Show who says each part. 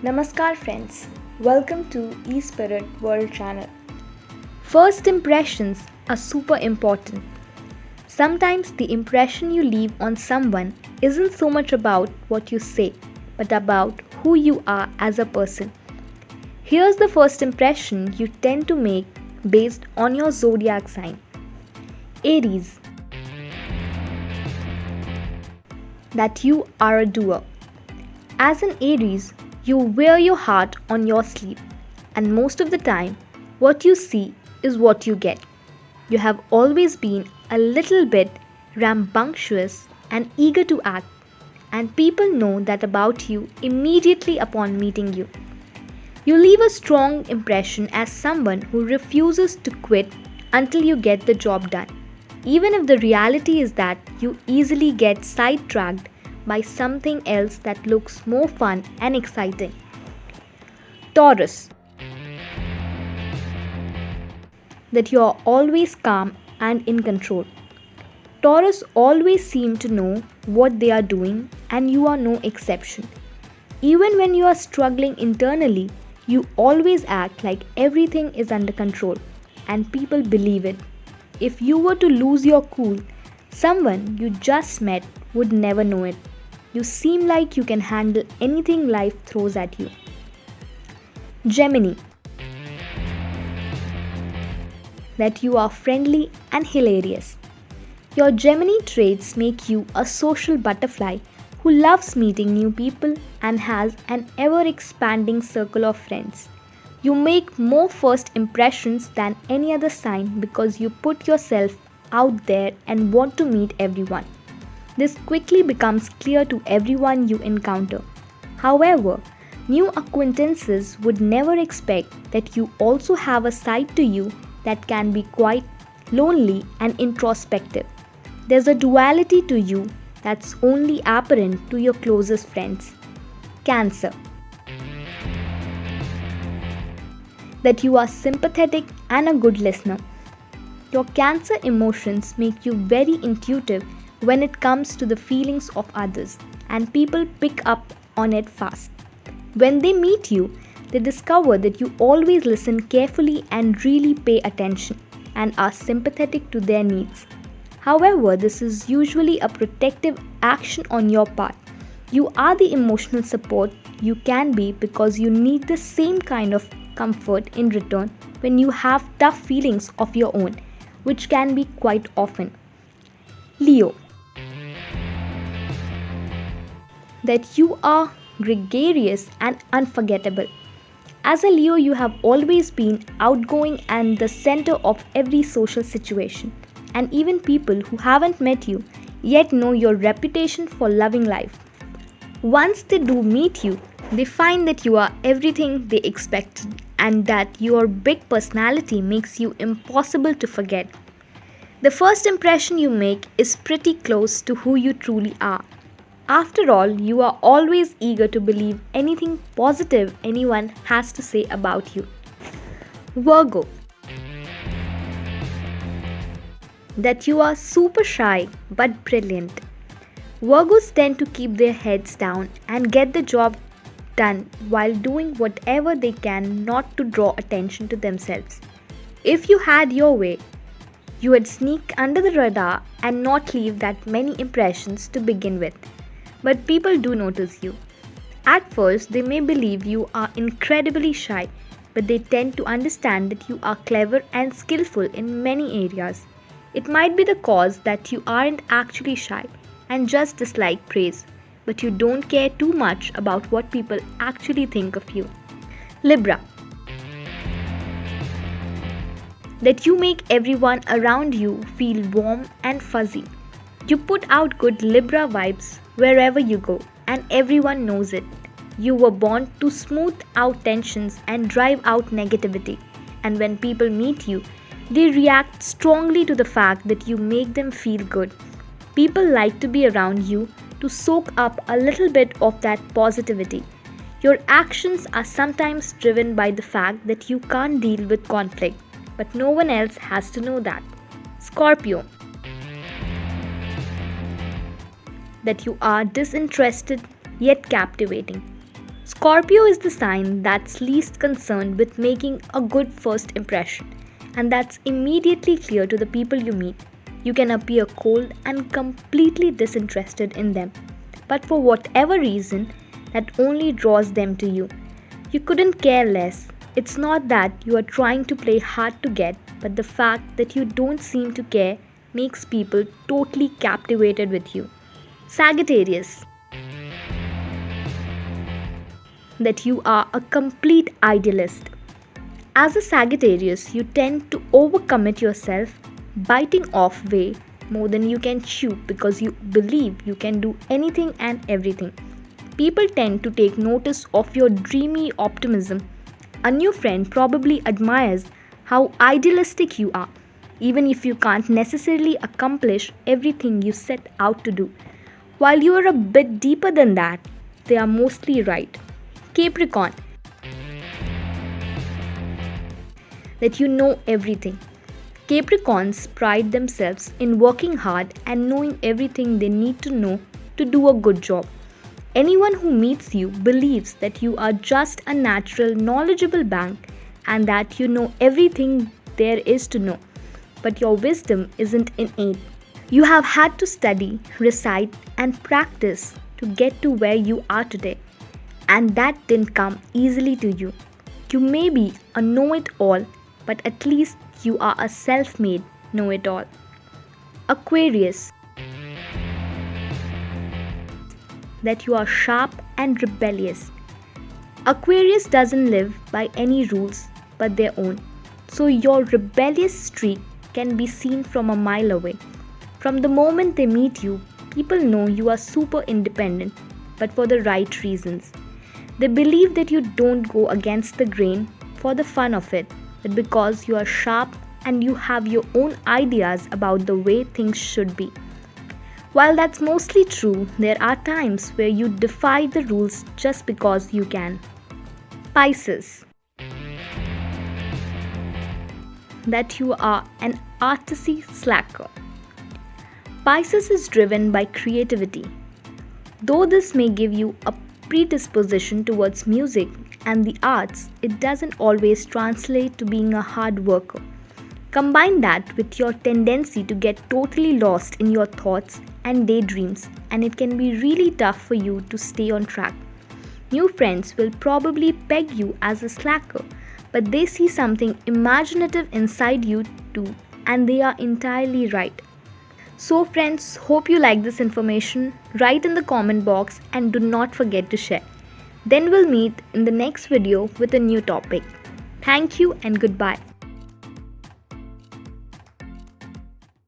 Speaker 1: Namaskar friends, welcome to eSpirit World Channel. First impressions are super important. Sometimes the impression you leave on someone isn't so much about what you say, but about who you are as a person. Here's the first impression you tend to make based on your zodiac sign. Aries. That you are a doer. As an Aries, you wear your heart on your sleeve, and most of the time, what you see is what you get. You have always been a little bit rambunctious and eager to act, and people know that about you immediately upon meeting you. You leave a strong impression as someone who refuses to quit until you get the job done, even if the reality is that you easily get sidetracked by something else that looks more fun and exciting. Taurus. That you are always calm and in control. Taurus always seem to know what they are doing, and you are no exception. Even when you are struggling internally, you always act like everything is under control, and people believe it. If you were to lose your cool, someone you just met would never know it. You seem like you can handle anything life throws at you. Gemini. That you are friendly and hilarious. Your Gemini traits make you a social butterfly who loves meeting new people and has an ever-expanding circle of friends. You make more first impressions than any other sign because you put yourself out there and want to meet everyone. This quickly becomes clear to everyone you encounter. However, new acquaintances would never expect that you also have a side to you that can be quite lonely and introspective. There's a duality to you that's only apparent to your closest friends. Cancer. That you are sympathetic and a good listener. Your Cancer emotions make you very intuitive when it comes to the feelings of others, and people pick up on it fast. When they meet you, they discover that you always listen carefully and really pay attention and are sympathetic to their needs. However, this is usually a protective action on your part. You are the emotional support you can be because you need the same kind of comfort in return when you have tough feelings of your own, which can be quite often. Leo. That you are gregarious and unforgettable. As a Leo, you have always been outgoing and the center of every social situation, and even people who haven't met you yet know your reputation for loving life. Once they do meet you, they find that you are everything they expected and that your big personality makes you impossible to forget. The first impression you make is pretty close to who you truly are. After all, you are always eager to believe anything positive anyone has to say about you. Virgo. That you are super shy but brilliant. Virgos tend to keep their heads down and get the job done while doing whatever they can not to draw attention to themselves. If you had your way, you would sneak under the radar and not leave that many impressions to begin with. But people do notice you. At first, they may believe you are incredibly shy, but they tend to understand that you are clever and skillful in many areas. It might be the cause that you aren't actually shy and just dislike praise, but you don't care too much about what people actually think of you. Libra. That you make everyone around you feel warm and fuzzy. You put out good Libra vibes wherever you go, and everyone knows it. You were born to smooth out tensions and drive out negativity, and when people meet you, they react strongly to the fact that you make them feel good. People like to be around you to soak up a little bit of that positivity. Your actions are sometimes driven by the fact that you can't deal with conflict, but no one else has to know that. Scorpio. That you are disinterested yet captivating. Scorpio is the sign that's least concerned with making a good first impression, and that's immediately clear to the people you meet. You can appear cold and completely disinterested in them, but for whatever reason, that only draws them to you. You couldn't care less. It's not that you are trying to play hard to get, but the fact that you don't seem to care makes people totally captivated with you. Sagittarius, that you are a complete idealist. As a Sagittarius, you tend to overcommit yourself, biting off way more than you can chew because you believe you can do anything and everything. People tend to take notice of your dreamy optimism. A new friend probably admires how idealistic you are, even if you can't necessarily accomplish everything you set out to do. While you are a bit deeper than that, they are mostly right. Capricorn, that you know everything. Capricorns pride themselves in working hard and knowing everything they need to know to do a good job. Anyone who meets you believes that you are just a natural, knowledgeable bank and that you know everything there is to know. But your wisdom isn't innate. You have had to study, recite, and practice to get to where you are today. And that didn't come easily to you. You may be a know it all, but at least you are a self made know it all. Aquarius, that you are sharp and rebellious. Aquarius doesn't live by any rules but their own, so your rebellious streak can be seen from a mile away. From the moment they meet you, people know you are super independent, but for the right reasons. They believe that you don't go against the grain for the fun of it, but because you are sharp and you have your own ideas about the way things should be. While that's mostly true, there are times where you defy the rules just because you can. Pisces, that you are an artsy slacker. Pisces is driven by creativity. Though this may give you a predisposition towards music and the arts, it doesn't always translate to being a hard worker. Combine that with your tendency to get totally lost in your thoughts and daydreams, and it can be really tough for you to stay on track. New friends will probably peg you as a slacker, but they see something imaginative inside you too, and they are entirely right. So friends, hope you like this information. Write in the comment box and do not forget to share. Then we'll meet in the next video with a new topic. Thank you and goodbye.